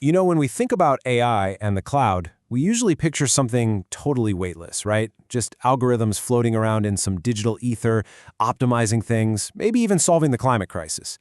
You know, when we think about AI and the cloud, we usually picture something totally weightless, right? Just algorithms floating around in some digital ether, optimizing things, maybe even solving the climate crisis.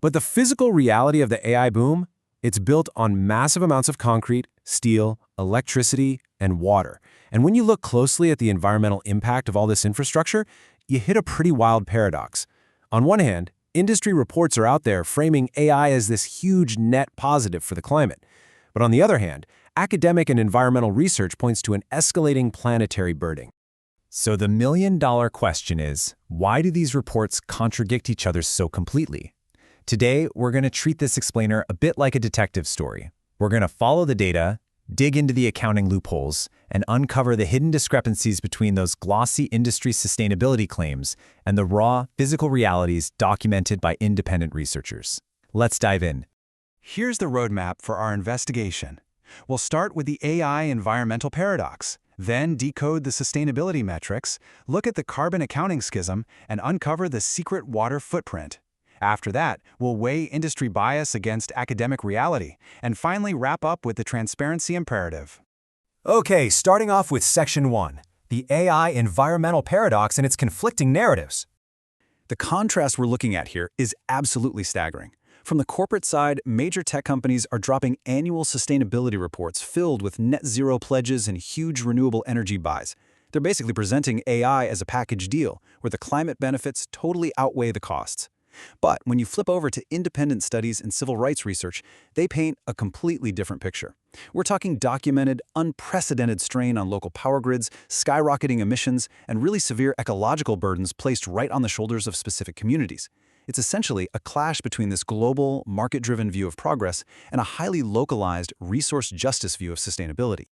But the physical reality of the AI boom, it's built on massive amounts of concrete, steel, electricity, and water. And when you look closely at the environmental impact of all this infrastructure, you hit a pretty wild paradox. On one hand, industry reports are out there framing AI as this huge net positive for the climate. But on the other hand, academic and environmental research points to an escalating planetary burden. So the million-dollar question is, why do these reports contradict each other so completely? Today, we're going to treat this explainer a bit like a detective story. We're going to follow the data, dig into the accounting loopholes, and uncover the hidden discrepancies between those glossy industry sustainability claims and the raw, physical realities documented by independent researchers. Let's dive in. Here's the roadmap for our investigation. We'll start with the AI environmental paradox, then decode the sustainability metrics, look at the carbon accounting schism, and uncover the secret water footprint. After that, we'll weigh industry bias against academic reality, and finally wrap up with the transparency imperative. Okay, starting off with Section 1, the AI environmental paradox and its conflicting narratives. The contrast we're looking at here is absolutely staggering. From the corporate side, major tech companies are dropping annual sustainability reports filled with net zero pledges and huge renewable energy buys. They're basically presenting AI as a package deal, where the climate benefits totally outweigh the costs. But when you flip over to independent studies and civil rights research, they paint a completely different picture. We're talking documented, unprecedented strain on local power grids, skyrocketing emissions, and really severe ecological burdens placed right on the shoulders of specific communities. It's essentially a clash between this global, market-driven view of progress and a highly localized, resource justice view of sustainability.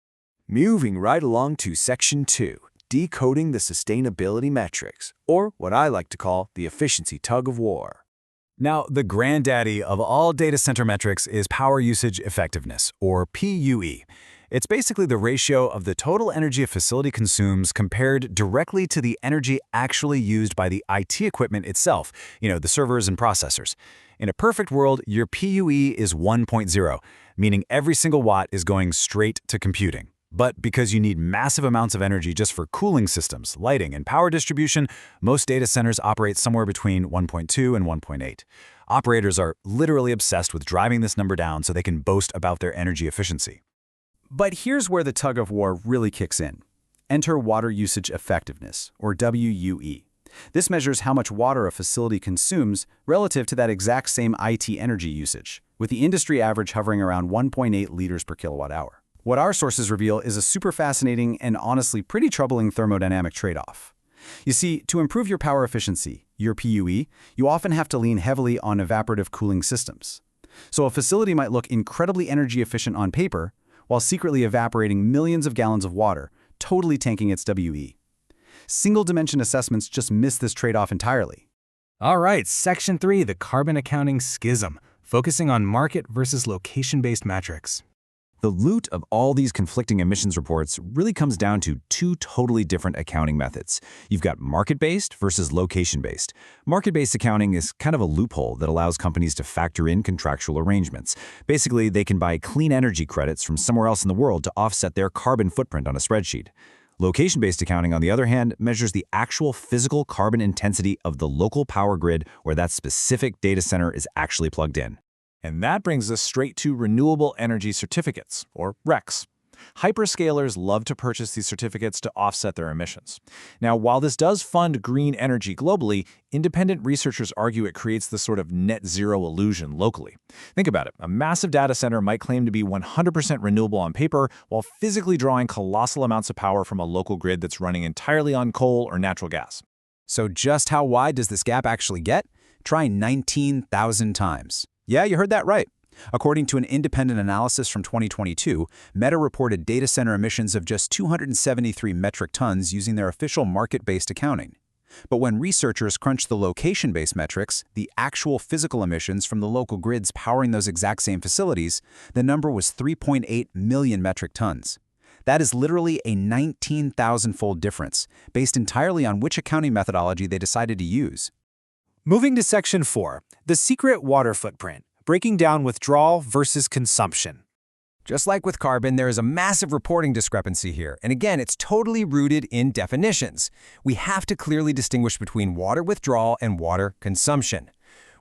Moving right along to Section 2, decoding the sustainability metrics, or what I like to call the efficiency tug-of-war. Now, the granddaddy of all data center metrics is power usage effectiveness, or PUE. It's basically the ratio of the total energy a facility consumes compared directly to the energy actually used by the IT equipment itself, the servers and processors. In a perfect world, your PUE is 1.0, meaning every single watt is going straight to computing. But because you need massive amounts of energy just for cooling systems, lighting, and power distribution, most data centers operate somewhere between 1.2 and 1.8. Operators are literally obsessed with driving this number down so they can boast about their energy efficiency. But here's where the tug-of-war really kicks in. Enter water usage effectiveness, or WUE. This measures how much water a facility consumes relative to that exact same IT energy usage, with the industry average hovering around 1.8 liters per kilowatt hour. What our sources reveal is a super fascinating and honestly pretty troubling thermodynamic trade-off. You see, to improve your power efficiency, your PUE, you often have to lean heavily on evaporative cooling systems. So a facility might look incredibly energy efficient on paper, while secretly evaporating millions of gallons of water, totally tanking its WE. Single-dimension assessments just miss this trade-off entirely. All right, Section 3, the carbon accounting schism, focusing on market versus location-based metrics. The loot of all these conflicting emissions reports really comes down to two totally different accounting methods. You've got market-based versus location-based. Market-based accounting is kind of a loophole that allows companies to factor in contractual arrangements. Basically, they can buy clean energy credits from somewhere else in the world to offset their carbon footprint on a spreadsheet. Location-based accounting, on the other hand, measures the actual physical carbon intensity of the local power grid where that specific data center is actually plugged in. And that brings us straight to renewable energy certificates, or RECs. Hyperscalers love to purchase these certificates to offset their emissions. Now, while this does fund green energy globally, independent researchers argue it creates this sort of net zero illusion locally. Think about it. A massive data center might claim to be 100% renewable on paper while physically drawing colossal amounts of power from a local grid that's running entirely on coal or natural gas. So just how wide does this gap actually get? Try 19,000 times. Yeah, you heard that right. According to an independent analysis from 2022, Meta reported data center emissions of just 273 metric tons using their official market-based accounting. But when researchers crunched the location-based metrics, the actual physical emissions from the local grids powering those exact same facilities, the number was 3.8 million metric tons. That is literally a 19,000-fold difference, based entirely on which accounting methodology they decided to use. Moving to Section 4, the secret water footprint, breaking down withdrawal versus consumption. Just like with carbon, there is a massive reporting discrepancy here. And again, it's totally rooted in definitions. We have to clearly distinguish between water withdrawal and water consumption.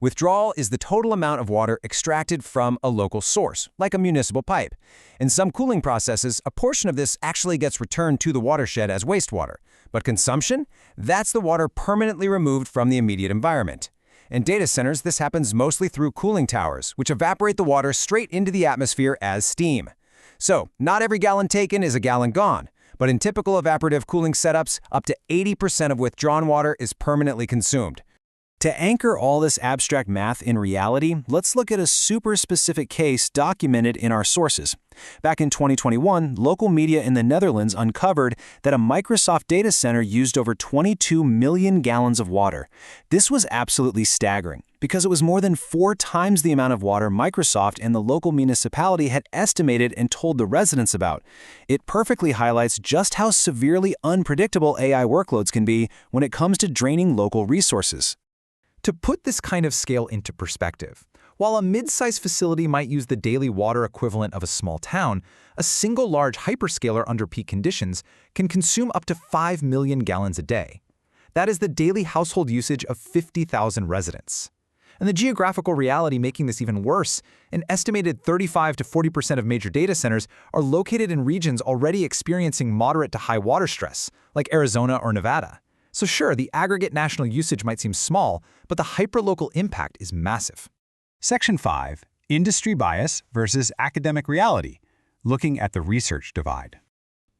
Withdrawal is the total amount of water extracted from a local source, like a municipal pipe. In some cooling processes, a portion of this actually gets returned to the watershed as wastewater. But consumption? That's the water permanently removed from the immediate environment. In data centers, this happens mostly through cooling towers, which evaporate the water straight into the atmosphere as steam. So, not every gallon taken is a gallon gone. But in typical evaporative cooling setups, up to 80% of withdrawn water is permanently consumed. To anchor all this abstract math in reality, let's look at a super specific case documented in our sources. Back in 2021, local media in the Netherlands uncovered that a Microsoft data center used over 22 million gallons of water. This was absolutely staggering, because it was more than 4 times the amount of water Microsoft and the local municipality had estimated and told the residents about. It perfectly highlights just how severely unpredictable AI workloads can be when it comes to draining local resources. To put this kind of scale into perspective, while a mid-sized facility might use the daily water equivalent of a small town, a single large hyperscaler under peak conditions can consume up to 5 million gallons a day. That is the daily household usage of 50,000 residents. And the geographical reality making this even worse, an estimated 35 to 40% of major data centers are located in regions already experiencing moderate to high water stress, like Arizona or Nevada. So sure, the aggregate national usage might seem small, but the hyperlocal impact is massive. Section 5. Industry Bias versus Academic Reality. Looking at the research divide.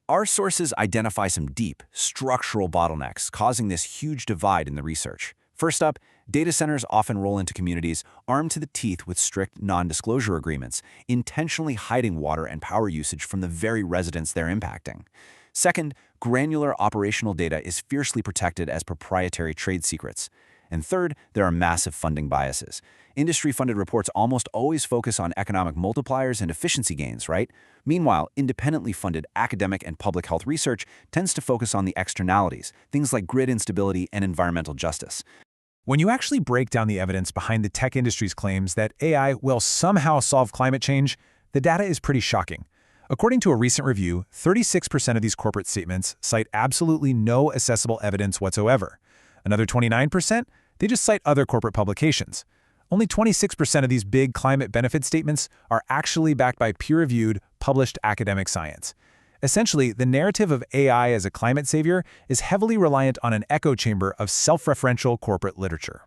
Our sources identify some deep, structural bottlenecks causing this huge divide in the research. First up, data centers often roll into communities armed to the teeth with strict non-disclosure agreements, intentionally hiding water and power usage from the very residents they're impacting. Second, granular operational data is fiercely protected as proprietary trade secrets. And third, there are massive funding biases. Industry-funded reports almost always focus on economic multipliers and efficiency gains, right? Meanwhile, independently funded academic and public health research tends to focus on the externalities, things like grid instability and environmental justice. When you actually break down the evidence behind the tech industry's claims that AI will somehow solve climate change, the data is pretty shocking. According to a recent review, 36% of these corporate statements cite absolutely no accessible evidence whatsoever. Another 29%, they just cite other corporate publications. Only 26% of these big climate benefit statements are actually backed by peer-reviewed, published academic science. Essentially, the narrative of AI as a climate savior is heavily reliant on an echo chamber of self-referential corporate literature.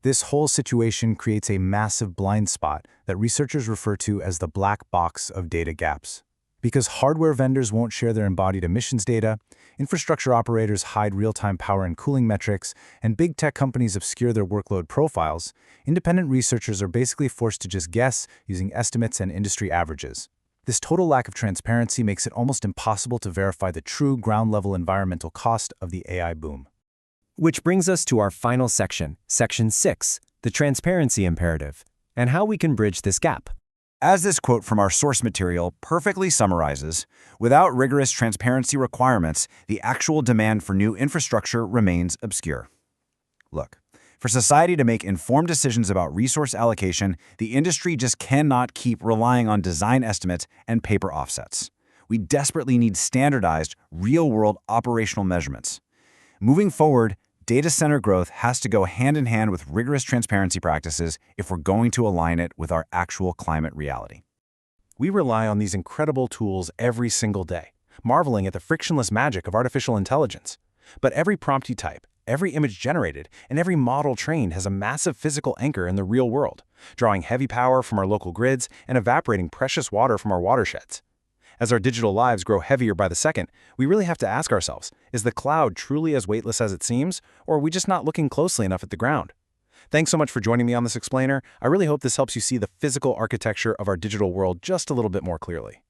This whole situation creates a massive blind spot that researchers refer to as the black box of data gaps. Because hardware vendors won't share their embodied emissions data, infrastructure operators hide real-time power and cooling metrics, and big tech companies obscure their workload profiles, independent researchers are basically forced to just guess using estimates and industry averages. This total lack of transparency makes it almost impossible to verify the true ground-level environmental cost of the AI boom. Which brings us to our final section, Section 6, the transparency imperative, and how we can bridge this gap. As this quote from our source material perfectly summarizes, without rigorous transparency requirements, the actual demand for new infrastructure remains obscure. Look, for society to make informed decisions about resource allocation, the industry just cannot keep relying on design estimates and paper offsets. We desperately need standardized, real-world operational measurements. Moving forward, data center growth has to go hand in hand with rigorous transparency practices if we're going to align it with our actual climate reality. We rely on these incredible tools every single day, marveling at the frictionless magic of artificial intelligence. But every prompt you type, every image generated, and every model trained has a massive physical anchor in the real world, drawing heavy power from our local grids and evaporating precious water from our watersheds. As our digital lives grow heavier by the second, we really have to ask ourselves, is the cloud truly as weightless as it seems, or are we just not looking closely enough at the ground? Thanks so much for joining me on this explainer. I really hope this helps you see the physical architecture of our digital world just a little bit more clearly.